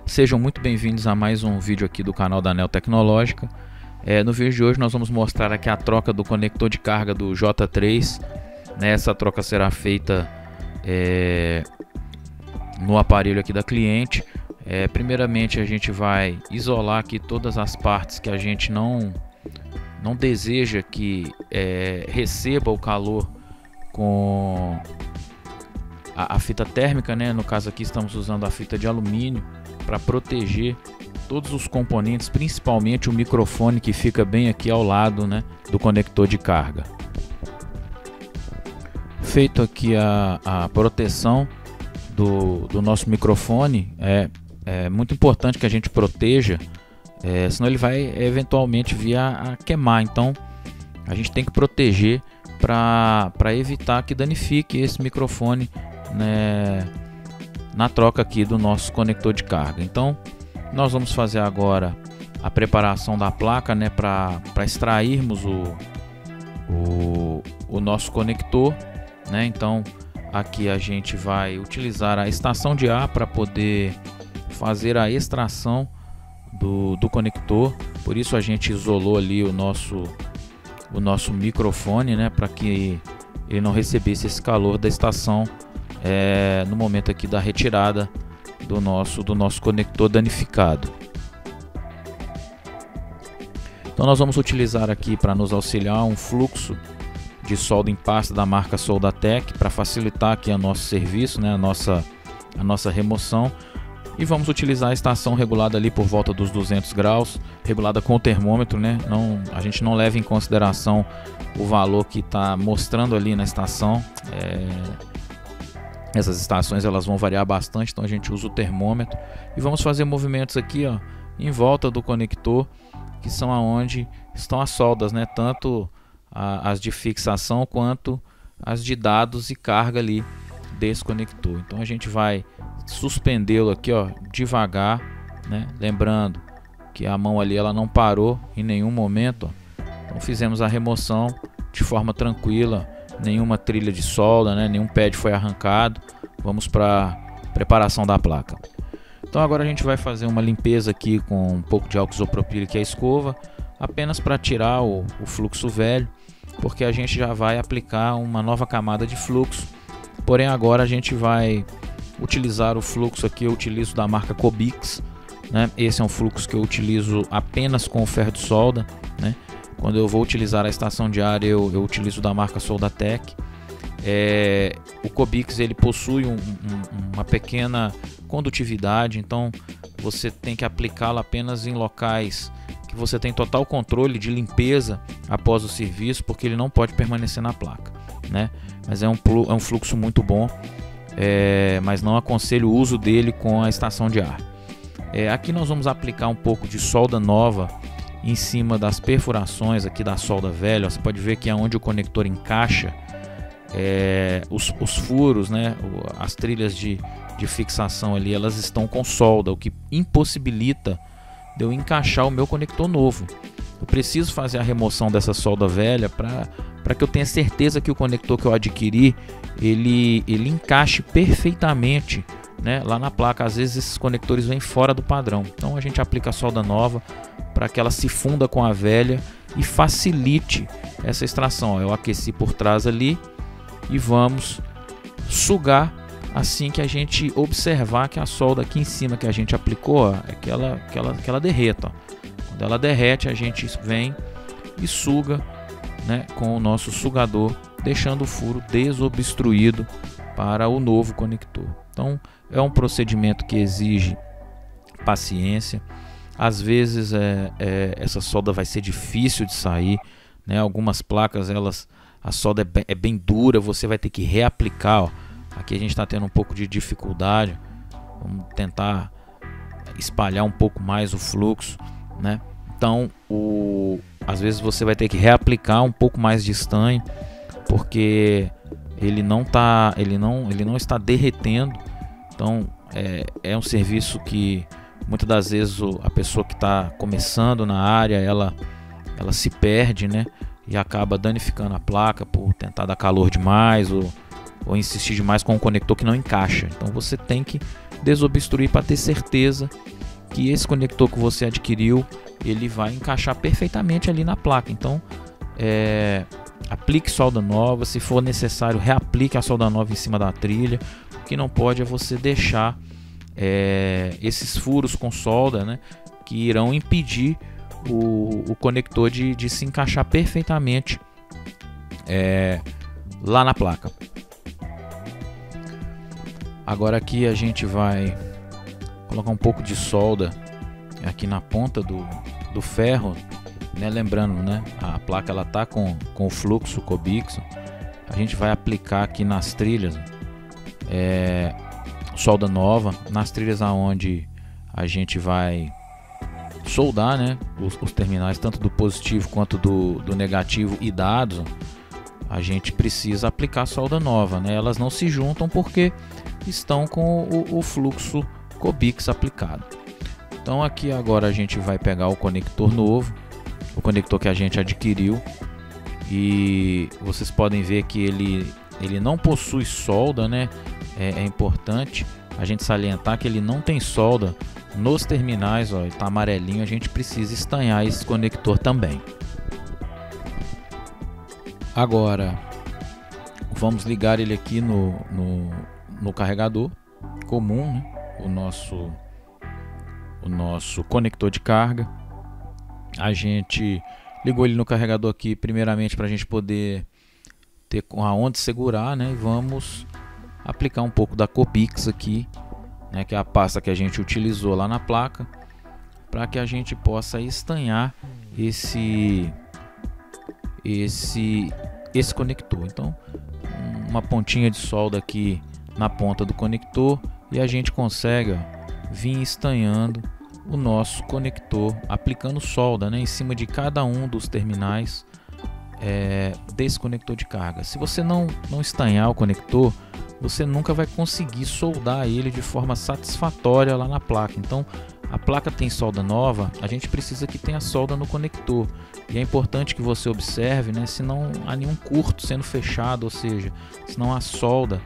Sejam muito bem-vindos a mais um vídeo aqui do canal da ANEL Tecnológica. No vídeo de hoje nós vamos mostrar aqui a troca do conector de carga do J3. Essa troca será feita no aparelho aqui da cliente. Primeiramente a gente vai isolar aqui todas as partes que a gente não deseja que receba o calor com a fita térmica, né? No caso aqui estamos usando a fita de alumínio para proteger todos os componentes, principalmente o microfone que fica bem aqui ao lado, né, do conector de carga. Feito aqui a proteção do nosso microfone, é muito importante que a gente proteja, senão ele vai eventualmente vir a queimar. Então a gente tem que proteger para evitar que danifique esse microfone, né, na troca aqui do nosso conector de carga. Então nós vamos fazer agora a preparação da placa, né, para extrairmos o nosso conector, né? Então aqui a gente vai utilizar a estação de ar para poder fazer a extração do conector. Por isso a gente isolou ali o nosso microfone, né, para que ele não recebesse esse calor da estação no momento aqui da retirada do nosso conector danificado. Então nós vamos utilizar aqui, para nos auxiliar, um fluxo de solda em pasta da marca Soldatec para facilitar aqui o nosso serviço, né, a nossa remoção. E vamos utilizar a estação regulada ali por volta dos 200 graus, regulada com o termômetro, né? A gente não leva em consideração o valor que está mostrando ali na estação. Essas estações elas vão variar bastante, então a gente usa o termômetro e vamos fazer movimentos aqui, ó, em volta do conector, que são aonde estão as soldas, né? Tanto as de fixação quanto as de dados e carga ali desse conector. Então a gente vai suspendê-lo aqui, ó, devagar, né? Lembrando que a mão ali ela não parou em nenhum momento, ó. Então fizemos a remoção de forma tranquila, nenhuma trilha de solda, né? Nenhum pad foi arrancado. Vamos para preparação da placa. Então agora a gente vai fazer uma limpeza aqui com um pouco de álcool isopropílico e a escova, apenas para tirar o fluxo velho, porque a gente já vai aplicar uma nova camada de fluxo. Porém agora a gente vai utilizar o fluxo aqui, eu utilizo da marca Cobix, né? Esse é um fluxo que eu utilizo apenas com o ferro de solda, né? Quando eu vou utilizar a estação de ar, eu utilizo da marca Soldatec. O Cobix ele possui uma pequena condutividade, então você tem que aplicá-lo apenas em locais que você tem total controle de limpeza após o serviço, porque ele não pode permanecer na placa, né? Mas é um fluxo muito bom, mas não aconselho o uso dele com a estação de ar. Aqui nós vamos aplicar um pouco de solda nova em cima das perfurações aqui da solda velha. Você pode ver que é onde o conector encaixa, os furos, né, as trilhas de fixação ali, elas estão com solda, o que impossibilita de eu encaixar o meu conector novo. Eu preciso fazer a remoção dessa solda velha para que eu tenha certeza que o conector que eu adquiri ele encaixe perfeitamente, né, lá na placa. Às vezes esses conectores vêm fora do padrão, então a gente aplica a solda nova para que ela se funda com a velha e facilite essa extração. Eu aqueci por trás ali e vamos sugar assim que a gente observar que a solda aqui em cima que a gente aplicou, ó, que ela derreta, ó. Quando ela derrete, a gente vem e suga, né, com o nosso sugador, deixando o furo desobstruído para o novo conector. Então é um procedimento que exige paciência. Às vezes essa solda vai ser difícil de sair, né? Algumas placas a solda é bem dura, você vai ter que reaplicar, ó. Aqui a gente está tendo um pouco de dificuldade. Vamos tentar espalhar um pouco mais o fluxo, né? Então às vezes você vai ter que reaplicar um pouco mais de estanho, porque ele não está derretendo. Então é um serviço que muitas das vezes a pessoa que está começando na área, ela se perde, né? E acaba danificando a placa por tentar dar calor demais, ou ou insistir demais com um conector que não encaixa. Então você tem que desobstruir para ter certeza que esse conector que você adquiriu, ele vai encaixar perfeitamente ali na placa. Então aplique solda nova, se for necessário reaplique a solda nova em cima da trilha. O que não pode é você deixar esses furos com solda, né, que irão impedir o conector de se encaixar perfeitamente lá na placa. Agora aqui a gente vai colocar um pouco de solda aqui na ponta do ferro, né? Lembrando, né, a placa ela tá com o fluxo Cobixo. A gente vai aplicar aqui nas trilhas solda nova, nas trilhas aonde a gente vai soldar, né, os terminais tanto do positivo quanto do negativo e dados. A gente precisa aplicar solda nova, né? Elas não se juntam porque estão com o fluxo Cobix aplicado. Então aqui agora a gente vai pegar o conector novo, o conector que a gente adquiriu, e vocês podem ver que ele não possui solda, né? É importante a gente salientar que ele não tem solda nos terminais, ó, ele está amarelinho, a gente precisa estanhar esse conector também. Agora vamos ligar ele aqui no carregador comum, né? o nosso conector de carga. A gente ligou ele no carregador aqui primeiramente para a gente poder ter aonde segurar, né? E vamos aplicar um pouco da Cobix aqui, né? Que é a pasta que a gente utilizou lá na placa, para que a gente possa estanhar esse conector. Então uma pontinha de solda aqui na ponta do conector e a gente consegue, ó, vir estanhando o nosso conector, aplicando solda, né, em cima de cada um dos terminais desse conector de carga. Se você não estanhar o conector, você nunca vai conseguir soldar ele de forma satisfatória lá na placa. Então a placa tem solda nova, a gente precisa que tenha solda no conector, e é importante que você observe, né, se não há nenhum curto sendo fechado, ou seja, se não há solda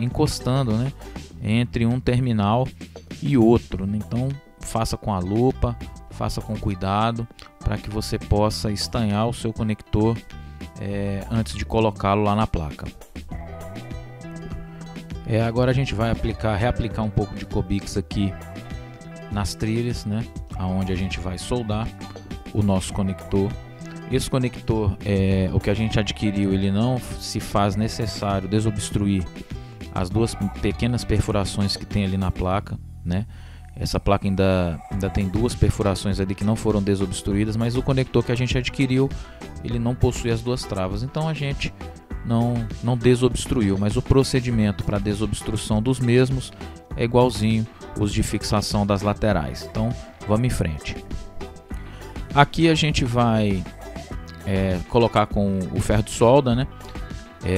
encostando, né, entre um terminal e outro, né? Então faça com a lupa, faça com cuidado, para que você possa estanhar o seu conector antes de colocá-lo lá na placa. Agora a gente vai reaplicar um pouco de Cobix aqui nas trilhas, né, aonde a gente vai soldar o nosso conector. Esse conector, o que a gente adquiriu, ele não se faz necessário desobstruir as duas pequenas perfurações que tem ali na placa, né? Essa placa ainda tem duas perfurações ali que não foram desobstruídas, mas o conector que a gente adquiriu, ele não possui as duas travas, então a gente não desobstruiu, mas o procedimento para desobstrução dos mesmos é igualzinho os de fixação das laterais. Então vamos em frente. Aqui a gente vai colocar com o ferro de solda, né?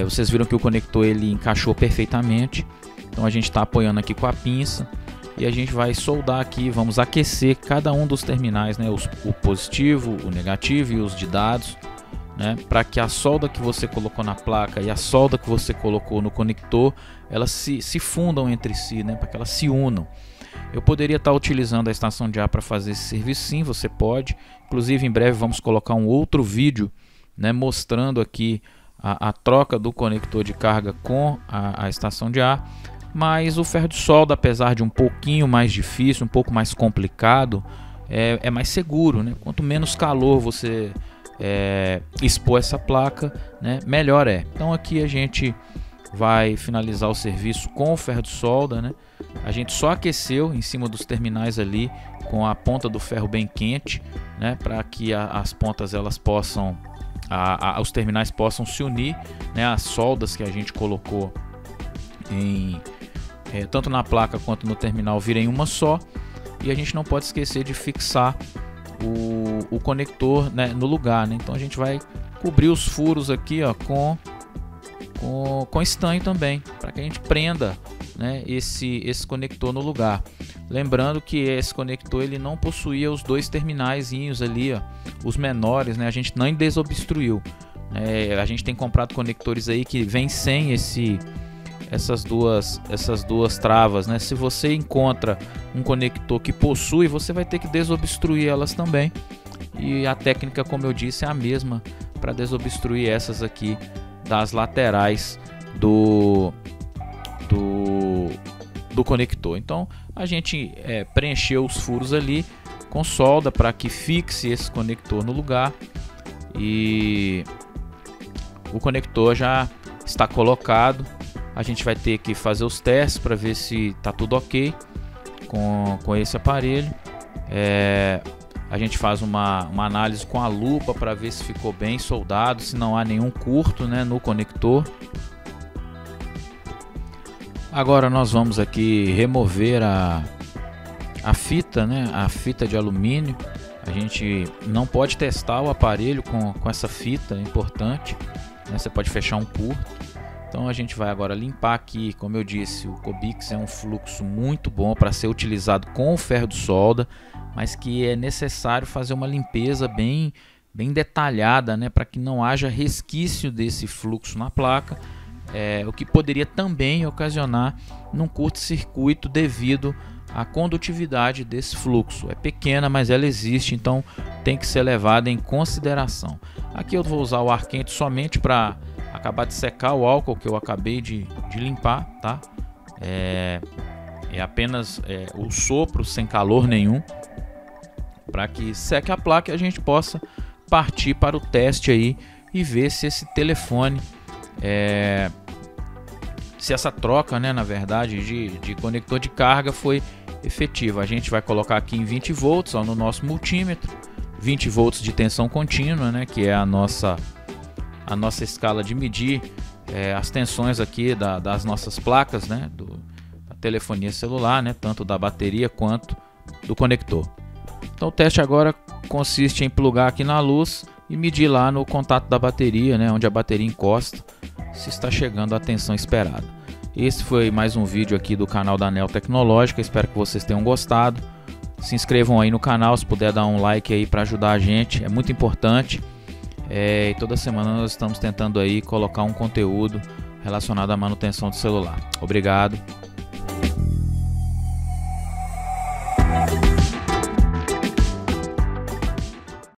Vocês viram que o conector ele encaixou perfeitamente, então a gente está apoiando aqui com a pinça e a gente vai soldar aqui, vamos aquecer cada um dos terminais, né? O positivo, o negativo e os de dados, né? Para que a solda que você colocou na placa e a solda que você colocou no conector, elas se fundam entre si, né? Para que elas se unam. Eu poderia estar utilizando a estação de ar para fazer esse serviço, sim, você pode. Inclusive em breve vamos colocar um outro vídeo, né, mostrando aqui a troca do conector de carga com a estação de ar. Mas o ferro de solda, apesar de um pouquinho mais difícil, um pouco mais complicado, é mais seguro, né? Quanto menos calor você expor essa placa, né, melhor é. Então aqui a gente vai finalizar o serviço com o ferro de solda, né? A gente só aqueceu em cima dos terminais ali com a ponta do ferro bem quente, né, para que as pontas elas possam, os terminais possam se unir, né? As soldas que a gente colocou tanto na placa quanto no terminal virem uma só, e a gente não pode esquecer de fixar o conector, né, no lugar, né? Então a gente vai cobrir os furos aqui, ó, com estanho também, para que a gente prenda, né, esse conector no lugar. Lembrando que esse conector ele não possuía os dois terminaizinhos ali, ó, os menores, né? A gente não desobstruiu, A gente tem comprado conectores aí que vem sem essas duas travas, né? Se você encontra um conector que possui, você vai ter que desobstruir elas também. E a técnica, como eu disse, é a mesma para desobstruir essas aqui das laterais do conector. Então a gente preencheu os furos ali com solda para que fixe esse conector no lugar, e o conector já está colocado. A gente vai ter que fazer os testes para ver se está tudo ok com esse aparelho. A gente faz uma análise com a lupa para ver se ficou bem soldado, se não há nenhum curto, né, no conector. Agora nós vamos aqui remover a fita, né, a fita de alumínio. A gente não pode testar o aparelho com essa fita, é importante, né? Você pode fechar um curto. Então a gente vai agora limpar aqui. Como eu disse, o Cobix é um fluxo muito bom para ser utilizado com o ferro de solda, mas que é necessário fazer uma limpeza bem detalhada, né, para que não haja resquício desse fluxo na placa, o que poderia também ocasionar num curto-circuito devido à condutividade desse fluxo. É pequena, mas ela existe, então tem que ser levada em consideração. Aqui eu vou usar o ar quente somente para acabar de secar o álcool que eu acabei de limpar, tá? É apenas o sopro sem calor nenhum, para que seque a placa e a gente possa partir para o teste aí e ver se esse telefone, se essa troca, né, na verdade, de conector de carga foi efetiva. A gente vai colocar aqui em 20 volts no nosso multímetro, 20 volts de tensão contínua, né, que é a nossa escala de medir as tensões aqui das nossas placas, né, da telefonia celular, né, tanto da bateria quanto do conector. Então o teste agora consiste em plugar aqui na luz e medir lá no contato da bateria, né, onde a bateria encosta, se está chegando a tensão esperada. Esse foi mais um vídeo aqui do canal da ANEEL Tecnológica. Espero que vocês tenham gostado. Se inscrevam aí no canal, se puder dar um like aí para ajudar a gente, é muito importante. E toda semana nós estamos tentando aí colocar um conteúdo relacionado à manutenção do celular. Obrigado.